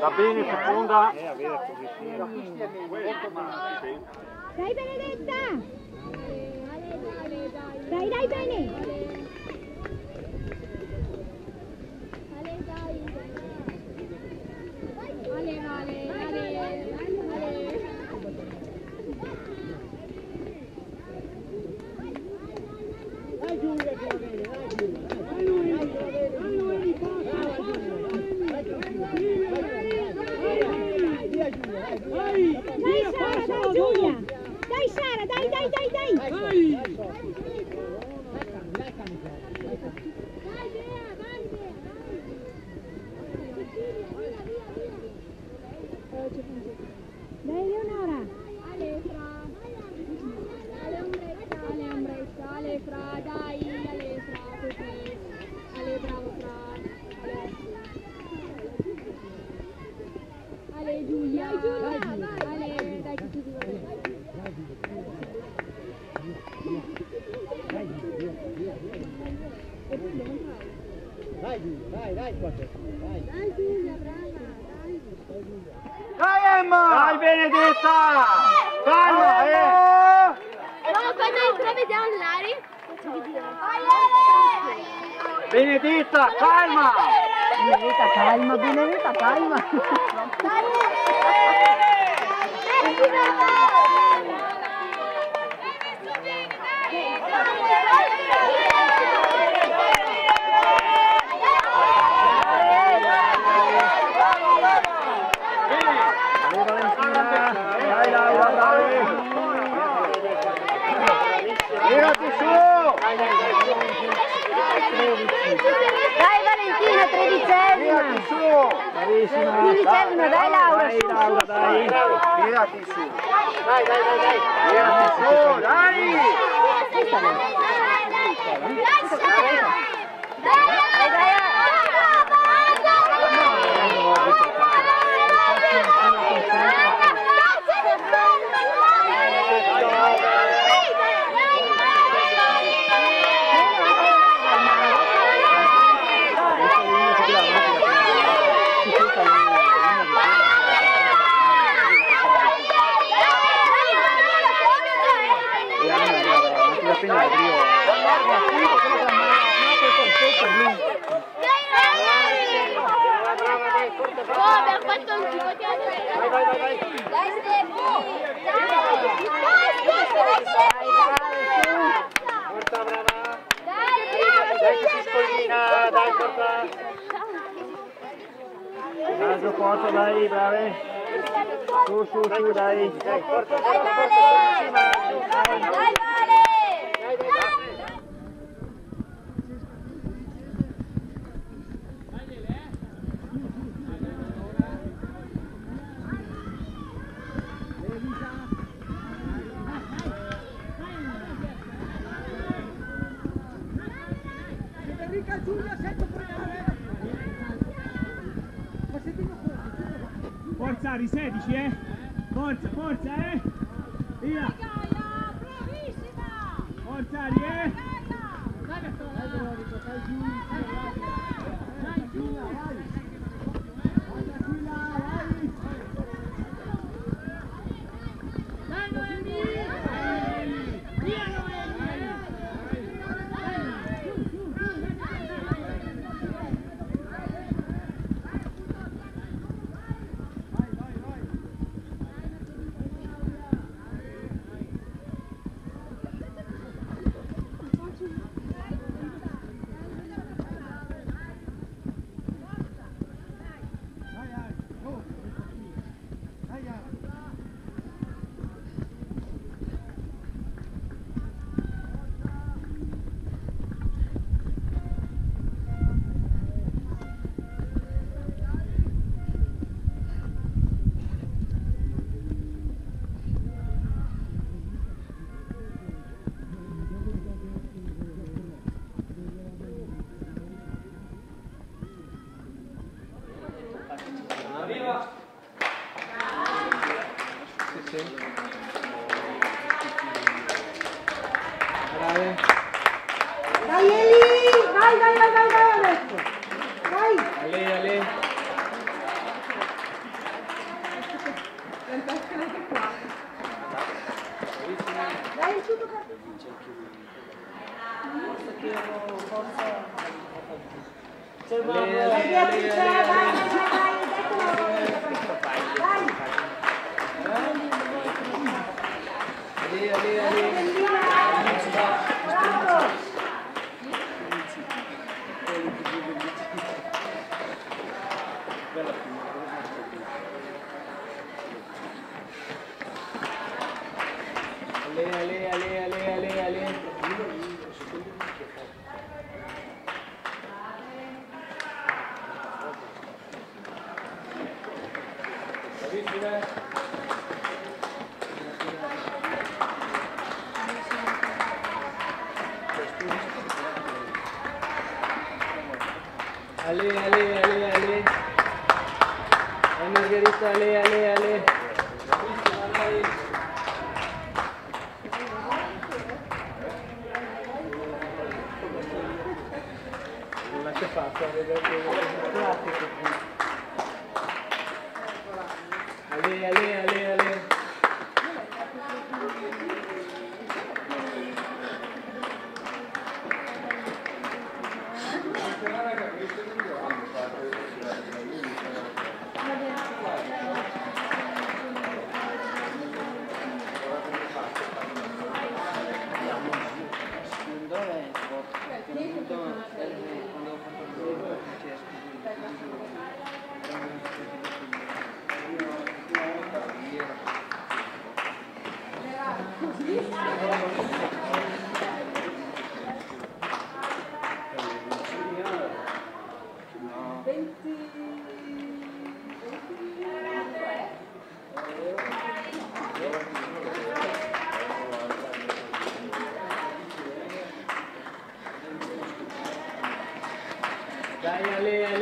Va bene, seconda. Dai Benedetta! Dai bene! Dai Sara, dai! Dai Leonora! Ale ombretta, Ale Fra, dai, Ale Fra, così. Ale bravo Fra, Ale Giulia, Ale, dai che ti dico. Dai, quattro. Dai Giulia, brava, dai. Dai Emma! Dai Benedetta! Calma, No, quando vediamo l'Ari. Benedetta, calma! Benedetta, calma. Tirati su! Dai Valentina, tredicesima! Tirati su! Quindicesima, dai Laura, su, Dai! Tirati su! Dai! Tirati su, dai! Forza, dai, brave. Su, dai. Forza. Dai, Vale! Forza, Ari, 16, Forza, Via! Forza, Ari, Brave. Dai Eli! Vai adesso! Vai! Ale. Dai il ciuto per... Dai Beatrice, vai! Ale. Margherita, Ale. Non lascia fatto, Ale. Dai Ale.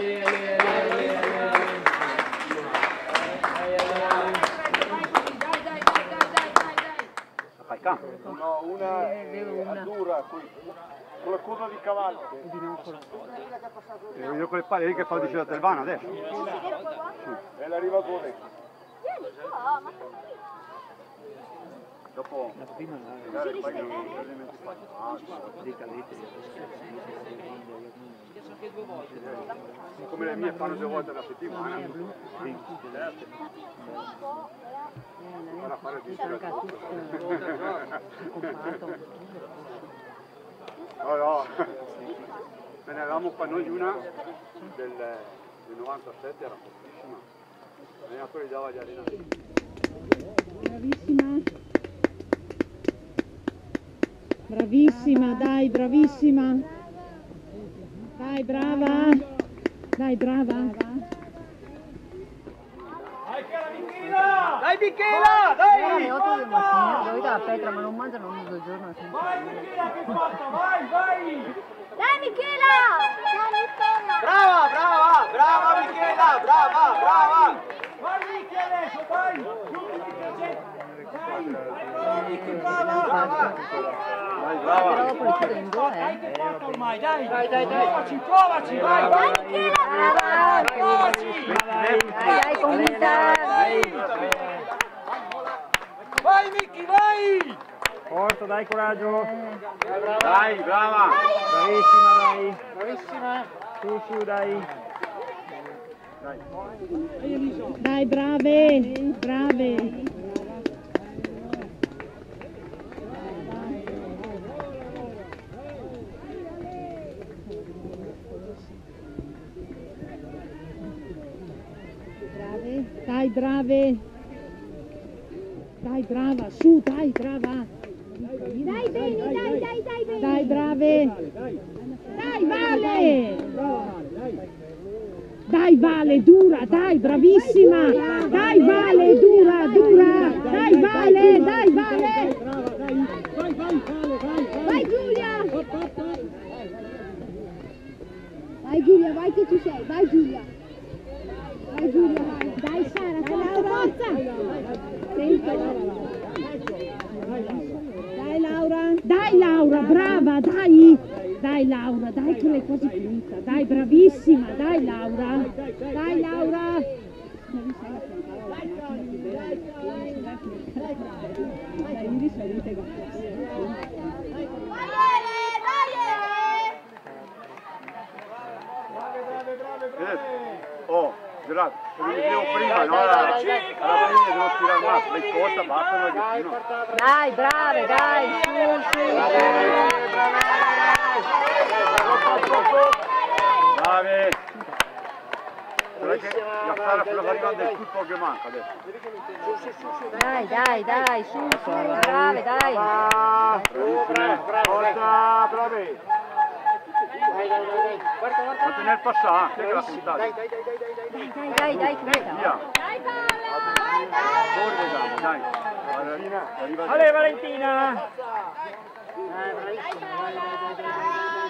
Fai campo? No, una dura, con la curva di cavallo. Io con le palle lì che fa di del vano adesso. Sì. È l'arrivatore. Dopo come le mie fanno 2 volte alla settimana. Ora fare di no, ne avevamo qua noi una del 97, era fortissima. L'allenatore gli dava gli allenamenti. Bravissima, dai, bravissima. Dai, brava. Dai, brava. Dai Michela, dai! Alle 8 del mattino, dove da Petra, ma non mangiano ogni 2 giorni. Vai Michela che fatto, vai! Dai Michela! Brava Michela, brava! Vai Michi adesso, vai! Però dopo li chiudo in 2, Ormai, dai! Provaci, vai! Dai Michela, brava! Dai, comunità! Vai Michi, vai! Forza, dai, coraggio! Dai, brava! Bravissima, dai! Bravissima! Su, dai! Dai, brave. Dai, brava, su, dai, brava. Dai Beni, dai Beni! Dai, brave. Dai, Vale. Dai, Vale, dura, dai, bravissima. Dai, Vale, dura. Dai, Vale. Vai Giulia! Vai Giulia, vai che ci sei, vai Giulia! Vai! Dai Sara, forza! Dai, Laura, brava, dai! Dai Laura, dai che l'hai quasi finita, dai bravissima, dai Laura! Dai Laura! Oh, Gerardo, come dicevo prima, no? Alla fine devo tirare más, le costa, basta, no? Dai, brave, dai, su, Brave! Però che la Sara sta arrivando del tutto che manca adesso. Dai, su, brave, dai. Forza, brave! Fate nel passare, che la puntata. Dai, Via! Fuori le gambe, dai! Ale Valentina!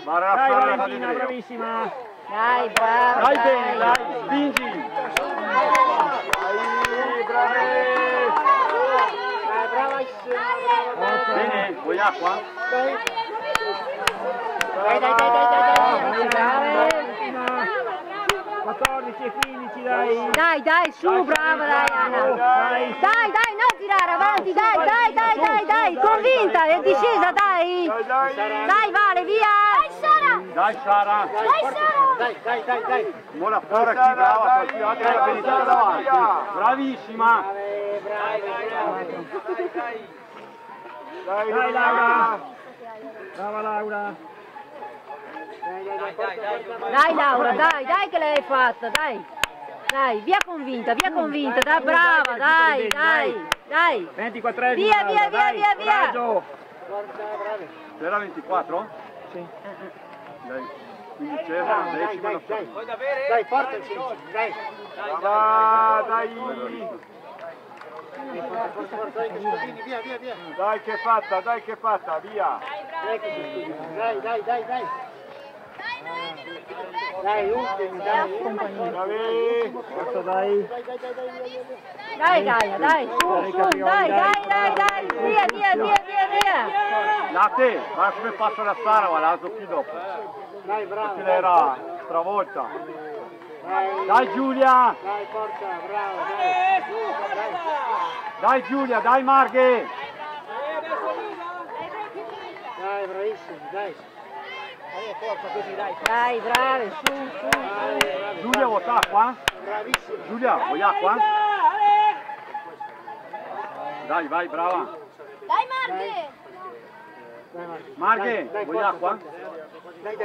Mara la Dai Sara, Valentina, fate bravissima! dai, brava. dai bene, dai, spingi! Dai, bravi! Bene, vuoi acqua? Dai. 14 e 15, dai! Dai, su, brava, dai, Anna. Dai, non tirare, avanti, dai. Convinta, è discesa, dai. Dai, Vale, via. Dai Sara! Dai! Buona fuori, chi brava, poi altra la benissimo davanti! Bravissima! Dai Laura! Brava Laura! Dai, Laura, dai che l'hai fatta, dai. Dai, via convinta, dai, brava, dai. 24esima! Via. Coraggio! C'era 24? Sì. Dai, 15esima, 10esima, non so. Dai, forza, dai! Brava, dai! Via! Dai che è fatta, via! Dai, ultimi, dai! Bravi! Forza, dai! Dai, su, dai, via. Latte, guarda come passa la Sara, guarda, qui dopo. Dai, bravo! Perché era stravolta. Dai Giulia! Dai, forza, bravo, dai! Dai Giulia, dai Marghe! Dai, bravissimi, dai! Dai, brave, su. Giulia vuoi acqua? Bravissimi! Giulia, vuoi acqua? Dai, vai, brava! Dai, Marghe, vuoi acqua? Dai!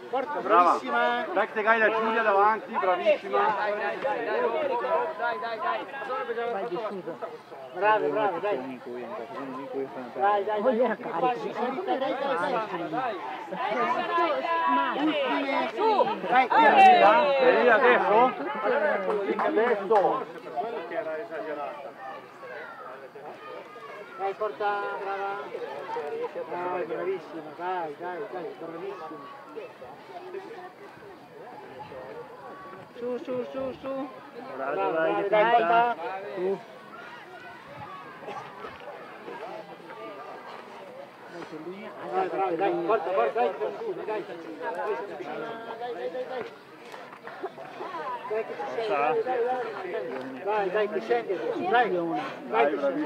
Forza, Brava! bravissima! Dai che te gai la Giulia davanti, bravissima! Brave, dai! Dai! E lì adesso? Adesso! Dai, forza, brava! Dai, bravissima, dai, bravissima! Su. Brava, dai, forza! Dai, forza, dai! Dai, che scende! Dai che scende!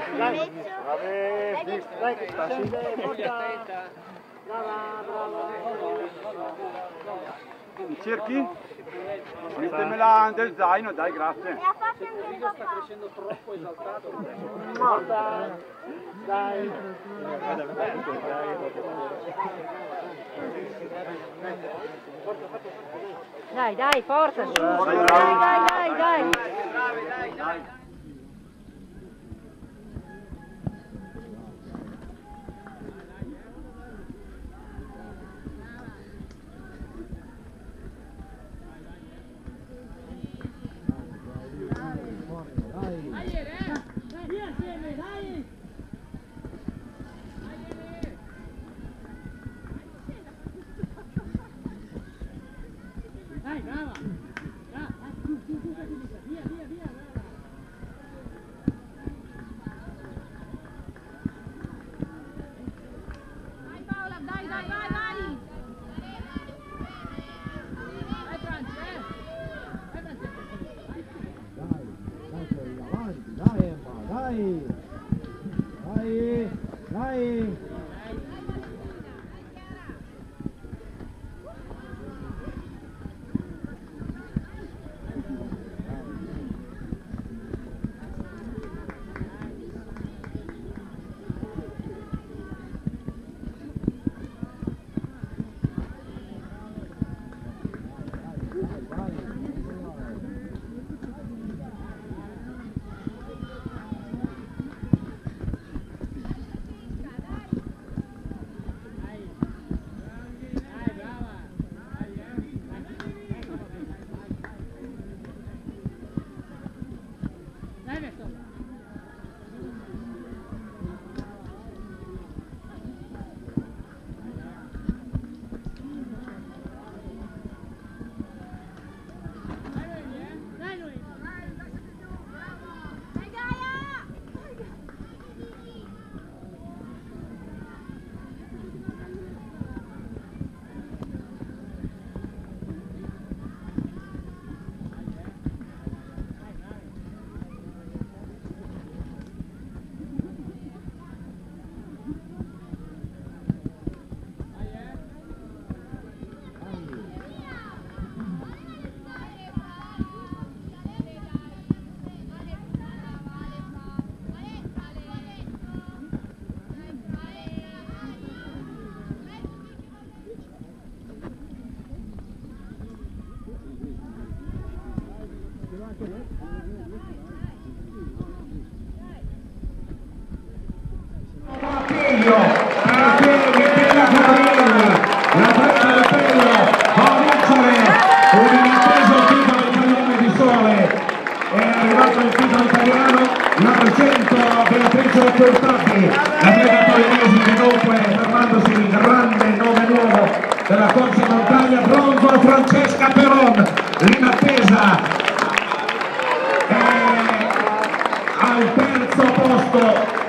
Forza! Brava! Mi cerchi? Mettemela del zaino, dai, grazie. Sta crescendo troppo esaltato. Dai. Dai, forza, su. Dai. Dai!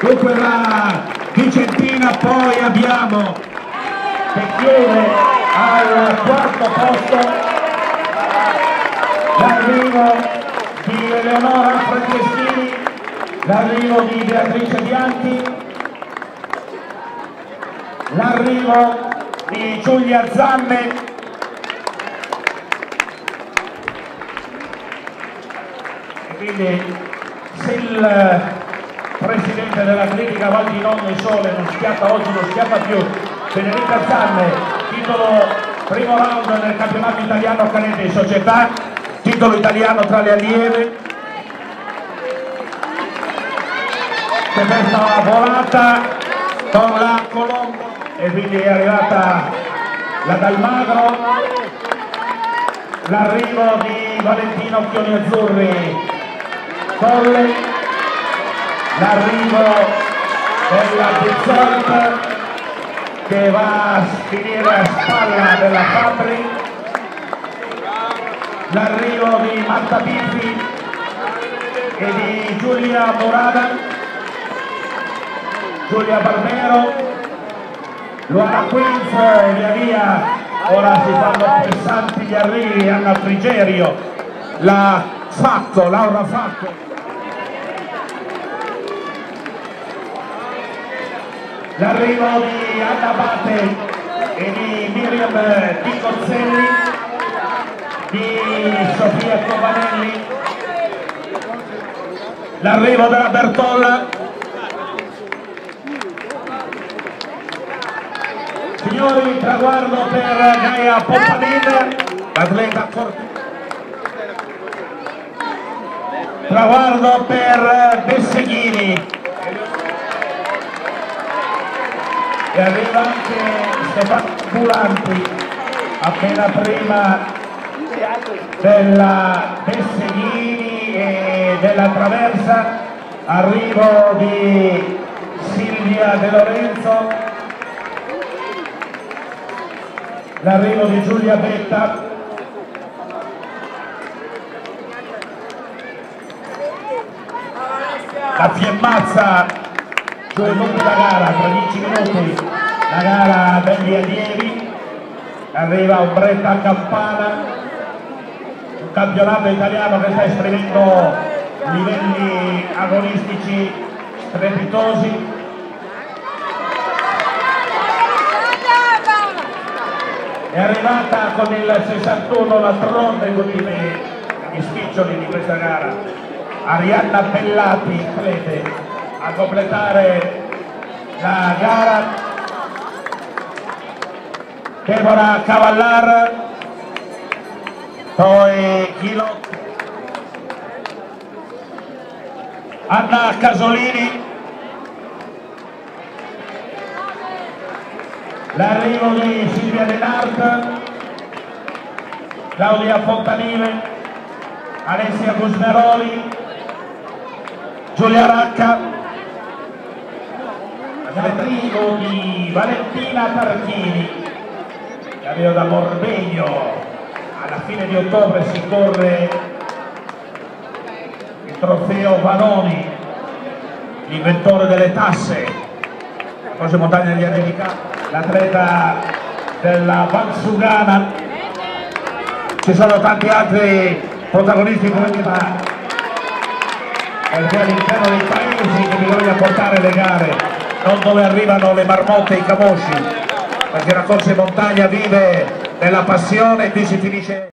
Dunque la Vicentina, poi abbiamo che chiude al quarto posto l'arrivo di Eleonora Franceschini, l'arrivo di Beatrice Bianchi, l'arrivo di Giulia Zanne, e quindi se il presidente dell'Atletica Val di Non e Sole non schiatta oggi, non schiatta più. Federica Zanne, titolo primo round nel campionato italiano cadete in società, titolo italiano tra le allieve. C'è questa volata con la Colombo e quindi è arrivata la Dalmagro, l'arrivo di Valentino Occhioni Azzurri Colle, l'arrivo della Bizzolt che va a finire a spalla della Fabri, l'arrivo di Marta Biffi e di Giulia Morada, Giulia Barbero, Luana Quinz e via via. Ora si fanno pesanti gli arrivi. Anna Frigerio, la Facco, Laura Facco, l'arrivo di Anna Bate e di Miriam Di Conzelli, di Sofia Covanelli, l'arrivo della Bertolla. Signori, traguardo per Gaia Pompadin, l'atleta forte. Traguardo per Besseghini. E arriva anche Stefano Bulanti, appena prima della Besseghini e della traversa, arrivo di Silvia De Lorenzo, l'arrivo di Giulia Betta, la Fiemmazza. Lunga la gara, tra 10 minuti la gara degli allievi, arriva Ombretta Campana, un campionato italiano che sta esprimendo livelli agonistici strepitosi. è arrivata con il 61 l'altronde con gli spiccioli di questa gara, Arianna Bellati Clete, a completare la gara, Deborah Cavallar, poi Ghilot, Anna Casolini, l'arrivo di Silvia Denart, Claudia Fontanive, Alessia Gusmeroli, Giulia Racca, l'arrivo di Valentina Tarchini, l'arrivo da Morbegno. Alla fine di ottobre si corre il trofeo Vanoni, l'inventore delle tasse, la croce montagna di America, l'atleta della Valsugana. Ci sono tanti altri protagonisti come prima, perché all'interno dei paesi che bisogna portare le gare, non dove arrivano le marmotte e i camosci, perché la corsa in montagna vive nella passione e qui si finisce.